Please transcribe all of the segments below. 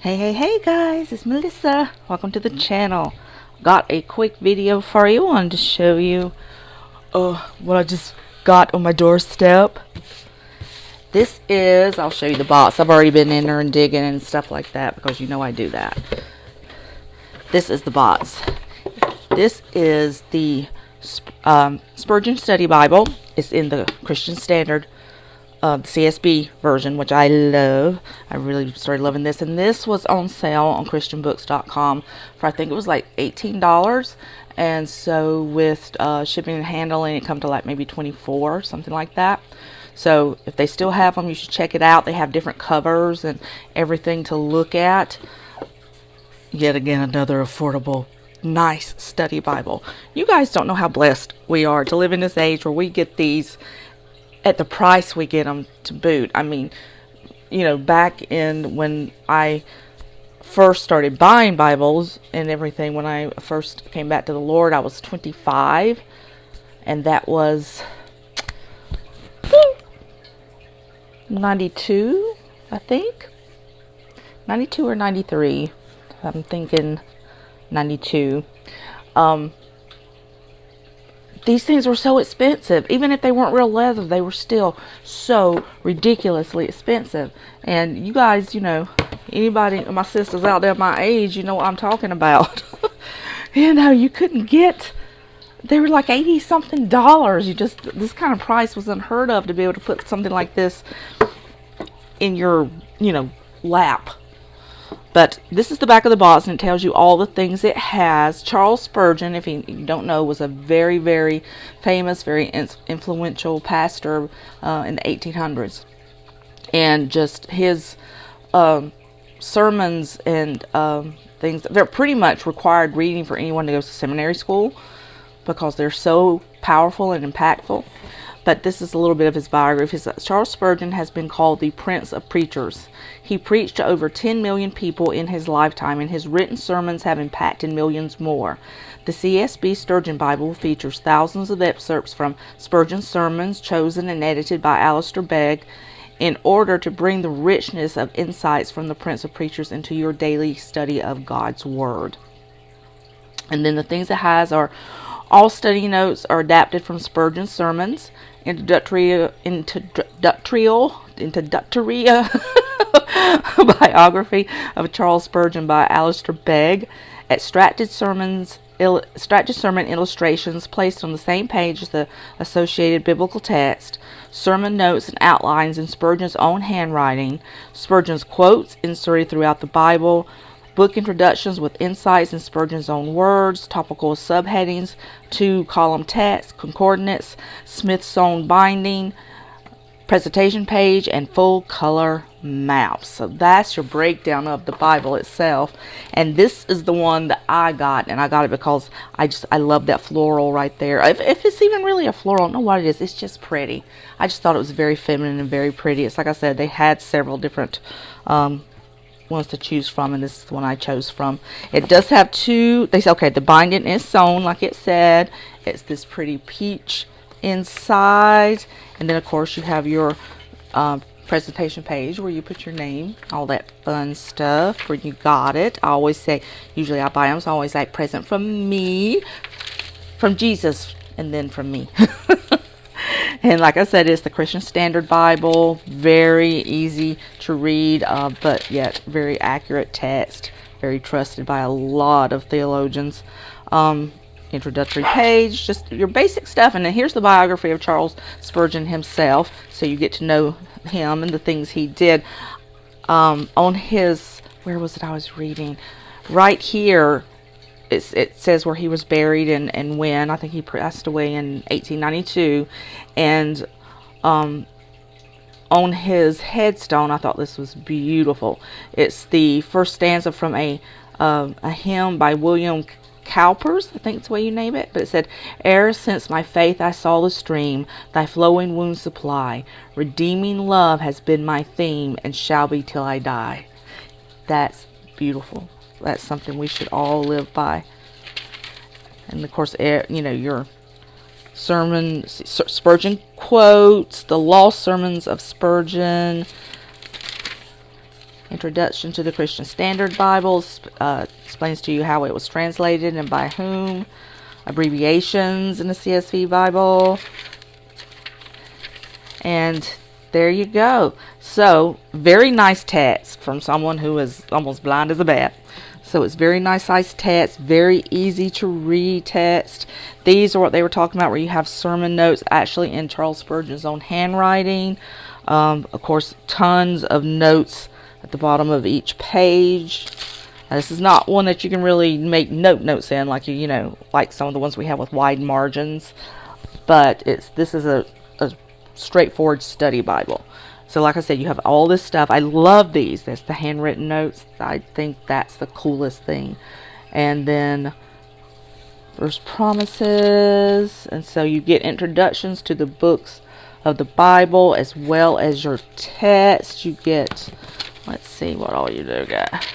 Hey guys, it's Melissa. Welcome to the channel. Got a quick video for you. Wanted to show you what I just got on my doorstep. This is, I'll show you the box. I've already been in there and digging and stuff like that because you know I do that. This is the box. This is the Spurgeon Study Bible. It's in the Christian Standard CSB version, which I love. I really started loving this, and this was on sale on christianbooks.com for I think it was like $18, and so with shipping and handling it come to like maybe $24, something like that. So if they still have them, you should check it out. They have different covers and everything to look at. Yet again, another affordable, nice study Bible. You guys don't know how blessed we are to live in this age where we get these at the price we get them to boot. I mean, you know, back in when I first started buying Bibles and everything, when I first came back to the Lord, I was 25, and that was 92, I think. 92 or 93. I'm thinking 92. These things were so expensive. Even if they weren't real leather, they were still so ridiculously expensive. And you guys, you know, anybody, my sisters out there my age, you know what I'm talking about. You know, you couldn't get, they were like $80 something. This kind of price was unheard of to be able to put something like this in your, you know, lap. But this is the back of the box, and it tells you all the things it has. Charles Spurgeon, if you don't know, was a very, very famous, very influential pastor in the 1800s. And just his sermons and things, they're pretty much required reading for anyone who goes to seminary school because they're so powerful and impactful. But this is a little bit of his biography. Charles Spurgeon has been called the Prince of Preachers. He preached to over 10 million people in his lifetime, and his written sermons have impacted millions more. The CSB Sturgeon Bible features thousands of excerpts from Spurgeon's sermons, chosen and edited by Alistair Begg, in order to bring the richness of insights from the Prince of Preachers into your daily study of God's Word. And then the things it has are all study notes are adapted from Spurgeon's sermons, introductory biography of Charles Spurgeon by Alistair Begg, extracted sermon illustrations placed on the same page as the associated biblical text, sermon notes and outlines in Spurgeon's own handwriting, Spurgeon's quotes inserted throughout the Bible, book introductions with insights in Spurgeon's own words, topical subheadings, 2-column text, concordance, Smith's own binding, presentation page, and full color maps. So that's your breakdown of the Bible itself. And this is the one that I got, and I got it because I love that floral right there. If it's even really a floral, I don't know what it is. It's just pretty. I just thought it was very feminine and very pretty. It's like I said, they had several different ones to choose from, and this is the one I chose from. It does have two, they say, okay, the binding is sewn like it said. It's this pretty peach inside, and then of course you have your presentation page where you put your name, all that fun stuff where you got it. I always say, usually I buy them, so I always like present from me, from Jesus, and then from me. And like I said, it's the Christian Standard Bible. Very easy to read, but yet very accurate text. Very trusted by a lot of theologians. Introductory page, just your basic stuff. And then here's the biography of Charles Spurgeon himself, so you get to know him and the things he did. On his, where was it I was reading? Right here, it says where he was buried and when. I think he passed away in 1892. And on his headstone, I thought this was beautiful. It's the first stanza from a hymn by William Cowper's, I think it's the way you name it. But it said, "E'er since my faith I saw the stream, thy flowing wounds supply. Redeeming love has been my theme, and shall be till I die." That's beautiful. That's something we should all live by. And of course, you know, your sermon, Spurgeon quotes, the lost sermons of Spurgeon, Introduction to the Christian Standard Bible explains to you how it was translated and by whom. Abbreviations in the CSV Bible. And there you go. So, very nice text from someone who is almost blind as a bat. So it's very nice sized text, very easy to read text. These are what they were talking about, where you have sermon notes actually in Charles Spurgeon's own handwriting. Of course, tons of notes at the bottom of each page. Now, this is not one that you can really make notes in, like like some of the ones we have with wide margins. But this is a straightforward study Bible. So like I said, you have all this stuff. I love these. That's the handwritten notes. I think that's the coolest thing. And then there's promises. And so you get introductions to the books of the Bible as well as your text. You get, let's see what all you do got.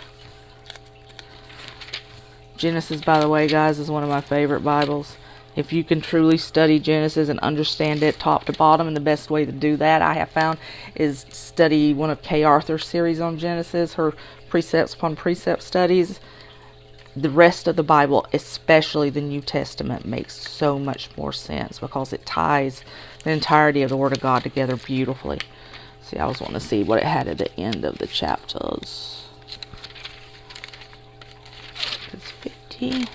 Genesis, by the way, guys, is one of my favorite Bibles. If you can truly study Genesis and understand it top to bottom, and the best way to do that, I have found, is study one of Kay Arthur's series on Genesis, her precepts upon precept studies. The rest of the Bible, especially the New Testament, makes so much more sense because it ties the entirety of the Word of God together beautifully. See, I was wanting to see what it had at the end of the chapters. It's 50.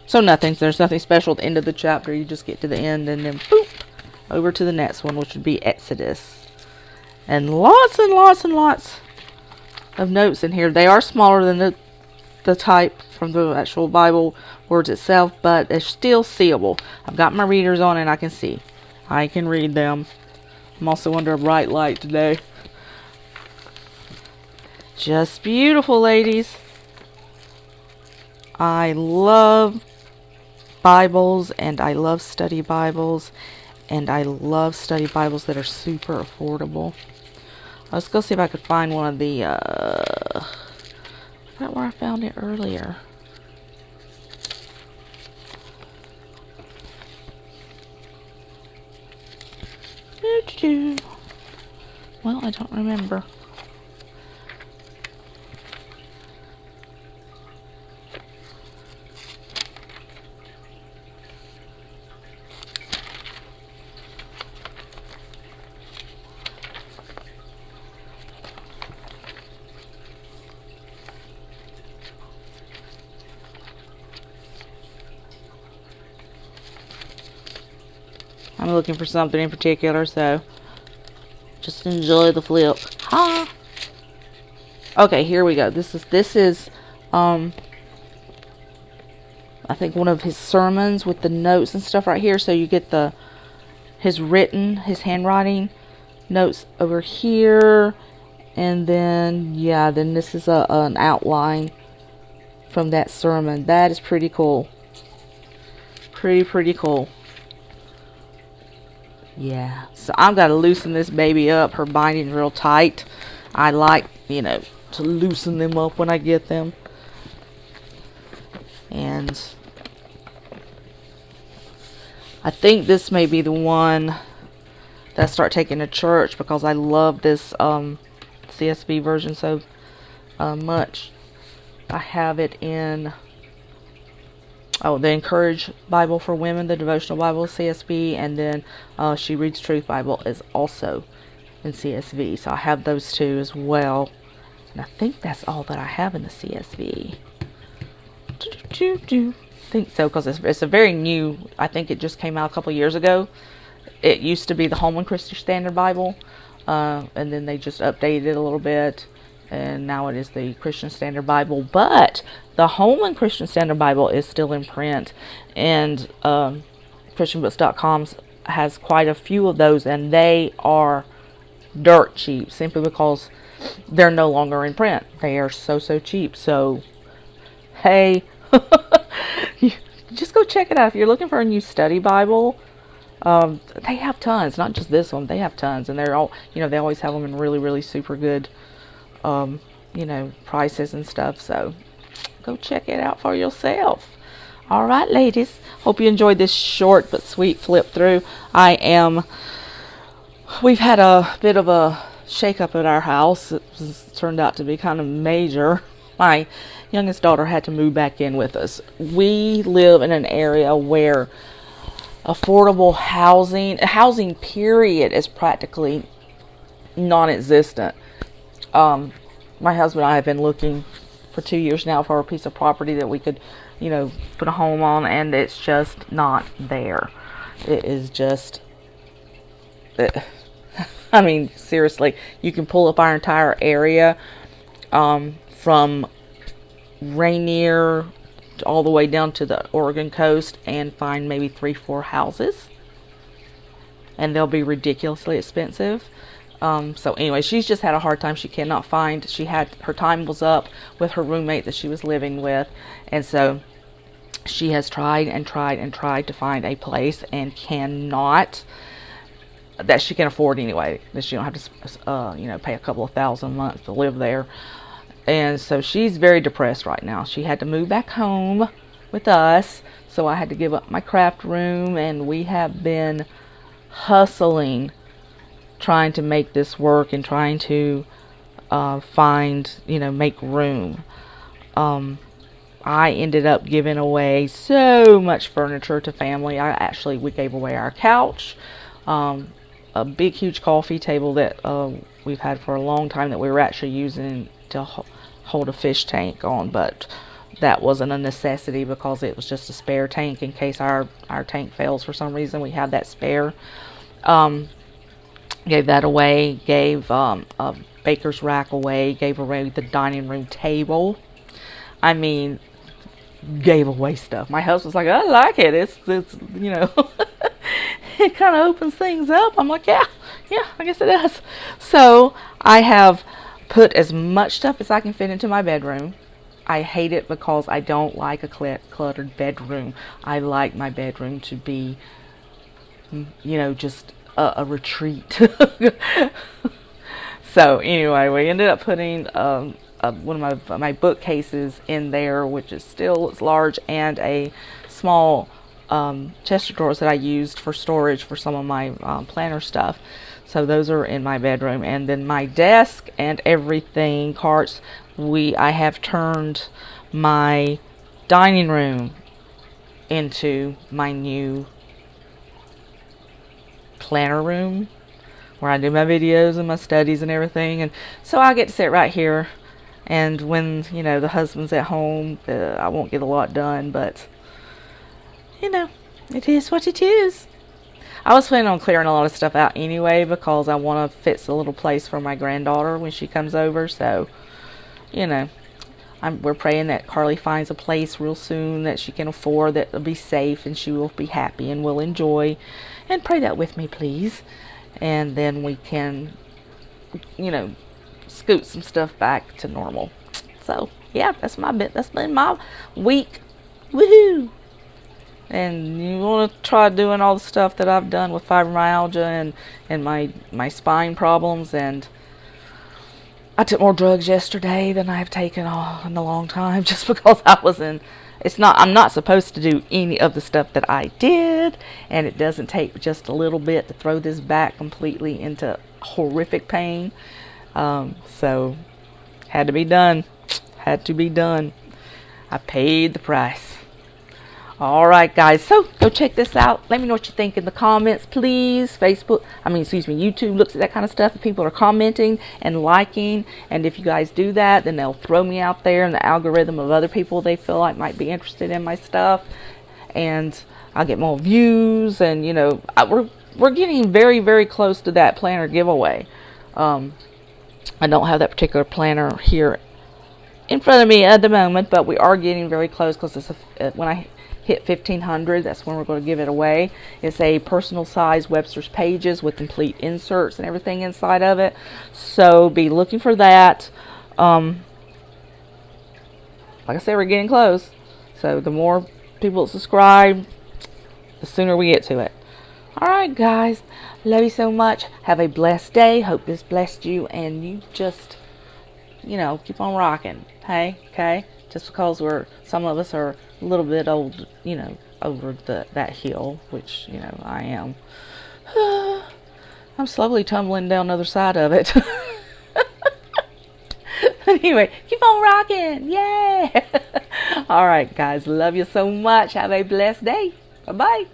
So there's nothing special at the end of the chapter. You just get to the end and then boop, over to the next one, which would be Exodus. And lots of notes in here. They are smaller than the type from the actual Bible words itself, but they're still seeable. I've got my readers on and I can see. I can read them. I'm also under a bright light today. Just beautiful, ladies. I love Bibles, and I love study Bibles, and I love study Bibles that are super affordable. Let's go see if I could find one of the I forgot where I found it earlier. Well, I don't remember. I'm looking for something in particular, so just enjoy the flip. Ha! Okay, here we go. This is I think one of his sermons with the notes and stuff right here. So you get his handwriting notes over here, and then then this is an outline from that sermon. That is pretty cool. Pretty cool. Yeah, so I've got to loosen this baby up. Her binding's real tight. I like, to loosen them up when I get them. And I think this may be the one that I start taking to church because I love this CSB version so much. I have it in the Encourage Bible for Women, the Devotional Bible, CSB, and then She Reads Truth Bible is also in CSB. So I have those two as well. And I think that's all that I have in the CSB. I think so, because it's a very new, I think it just came out a couple years ago. It used to be the Holman Christian Standard Bible, and then they just updated it a little bit. And now it is the Christian Standard Bible, but the Holman Christian Standard Bible is still in print, and ChristianBooks.com has quite a few of those, and they are dirt cheap simply because they're no longer in print. They are so cheap. So hey, just go check it out if you're looking for a new study Bible. They have tons, not just this one. They have tons, and they're all, they always have them in really super good prices and stuff. So go check it out for yourself. All right, ladies, hope you enjoyed this short but sweet flip through. We've had a bit of a shake up at our house. Turned out to be kind of major. My youngest daughter had to move back in with us. We live in an area where affordable housing period is practically non-existent. My husband and I have been looking for 2 years now for a piece of property that we could, put a home on, and it's just not there. It is just, I mean, seriously, you can pull up our entire area, from Rainier all the way down to the Oregon coast and find maybe 3-4 houses, and they'll be ridiculously expensive. So anyway, she's just had a hard time. She cannot find, her time was up with her roommate that she was living with, and so she has tried and tried and tried to find a place and cannot, that she can afford anyway, that she don't have to pay a couple of $1,000 a month to live there. And so she's very depressed right now. She had to move back home with us, so I had to give up my craft room, and we have been hustling trying to make this work and trying to make room. I ended up giving away so much furniture to family. We gave away our couch, a big huge coffee table that we've had for a long time that we were actually using to hold a fish tank on, but that wasn't a necessity because it was just a spare tank in case our tank fails for some reason. We had that spare. Gave that away, gave a baker's rack away, gave away the dining room table. I mean, gave away stuff. My husband's like, I like it. It's it kind of opens things up. I'm like, yeah, I guess it does. So I have put as much stuff as I can fit into my bedroom. I hate it because I don't like a cluttered bedroom. I like my bedroom to be, just a retreat. So anyway, we ended up putting one of my bookcases in there, which is still large, and a small chest of drawers that I used for storage for some of my planner stuff. So those are in my bedroom, and then my desk and everything, carts. I have turned my dining room into my new planner room where I do my videos and my studies and everything, and so I get to sit right here, and when the husband's at home, I won't get a lot done, but it is what it is. I was planning on clearing a lot of stuff out anyway because I want to fix a little place for my granddaughter when she comes over, so we're praying that Carly finds a place real soon that she can afford, that will be safe and she will be happy and will enjoy. And pray that with me, please. And then we can, scoot some stuff back to normal. So, yeah, that's been my week. Woohoo! And you want to try doing all the stuff that I've done with fibromyalgia and my spine problems. And I took more drugs yesterday than I've taken in a long time, just because I'm not supposed to do any of the stuff that I did, and it doesn't take just a little bit to throw this back completely into horrific pain. So had to be done. I paid the price. Alright guys, so go check this out. Let me know what you think in the comments, please. YouTube looks at that kind of stuff. If people are commenting and liking, and if you guys do that, then they'll throw me out there in the algorithm of other people they feel like might be interested in my stuff, and I'll get more views. And we're getting very, very close to that planner giveaway. I don't have that particular planner here in front of me at the moment, but we are getting very close, because when I hit 1,500, that's when we're going to give it away. It's a personal size Webster's Pages with complete inserts and everything inside of it, so be looking for that. Like I said, we're getting close, so the more people that subscribe, the sooner we get to it. Alright guys, love you so much. Have a blessed day. Hope this blessed you, and you just keep on rocking. Hey, okay? Just because some of us are a little bit old, over that hill, which, I am. I'm slowly tumbling down the other side of it. Anyway, keep on rocking. Yeah. All right, guys. Love you so much. Have a blessed day. Bye-bye.